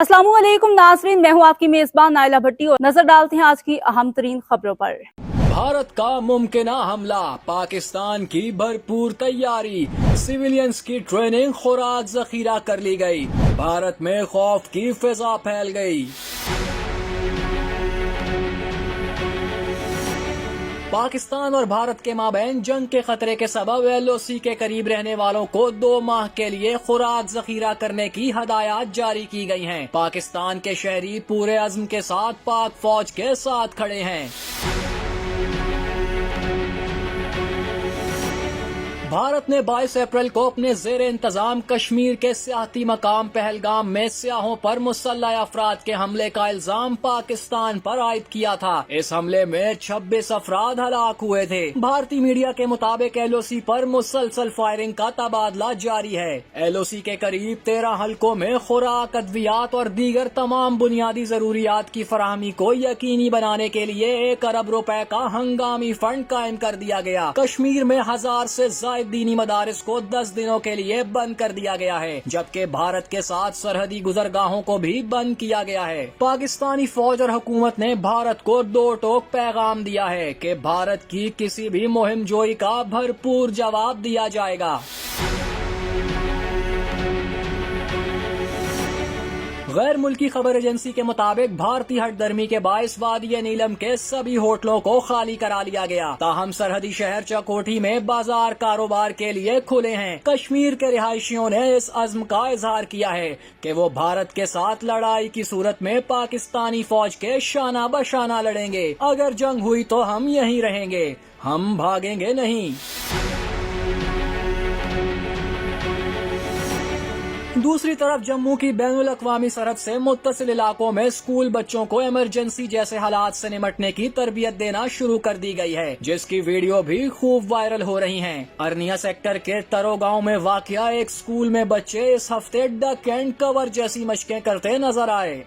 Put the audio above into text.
अस्सलाम वालेकुम नाज़रीन, मैं हूँ आपकी मेजबान नाइला भट्टी और नजर डालते हैं आज की अहम तरीन खबरों पर। भारत का मुमकिन हमला, पाकिस्तान की भरपूर तैयारी, सिविलियंस की ट्रेनिंग, खुराक जखीरा कर ली गई, भारत में खौफ की फिजा फैल गई। पाकिस्तान और भारत के माबैन जंग के खतरे के सबब LOC के करीब रहने वालों को 2 माह के लिए खुराक जखीरा करने की हदायत जारी की गई हैं। पाकिस्तान के शहरी पूरे अज़्म के साथ पाक फौज के साथ खड़े हैं। भारत ने 22 अप्रैल को अपने जेर इंतजाम कश्मीर के सियाहती मकाम पहलगाम में सियाहों पर मुसल्लह अफराद के हमले का इल्जाम पाकिस्तान पर आयद किया था। इस हमले में 26 अफराद हलाक हुए थे। भारतीय मीडिया के मुताबिक LOC पर मुसलसल फायरिंग का तबादला जारी है। LOC के करीब 13 हलकों में खुराक, अद्वियात और दीगर तमाम बुनियादी जरूरियात की फराहमी को यकीनी बनाने के लिए 1 अरब रुपए का हंगामी फंड कायम कर दिया गया। कश्मीर में 1000 से दीनी मदारिस को 10 दिनों के लिए बंद कर दिया गया है, जबकि भारत के साथ सरहदी गुजरगाहों को भी बंद किया गया है। पाकिस्तानी फौज और हुकूमत ने भारत को 2 टोक पैगाम दिया है कि भारत की किसी भी मुहिम जोई का भरपूर जवाब दिया जाएगा। गैर मुल्की खबर एजेंसी के मुताबिक भारतीय हटदर्मी के बाइस वादी नीलम के सभी होटलों को खाली करा लिया गया। ताहम सरहदी शहर चकोठी में बाजार कारोबार के लिए खुले हैं। कश्मीर के रिहायशियों ने इस अज़्म का इजहार किया है कि वो भारत के साथ लड़ाई की सूरत में पाकिस्तानी फौज के शाना बशाना लड़ेंगे। अगर जंग हुई तो हम यहीं रहेंगे, हम भागेंगे नहीं। दूसरी तरफ जम्मू की बैनुल अक़वामी सरहद से मुत्तसिल इलाकों में स्कूल बच्चों को इमरजेंसी जैसे हालात से निमटने की तरबियत देना शुरू कर दी गई है, जिसकी वीडियो भी खूब वायरल हो रही हैं। अरनिया सेक्टर के तरो गांव में वाक़या एक स्कूल में बच्चे इस हफ्ते डक एंड कवर जैसी मशकें करते नजर आए।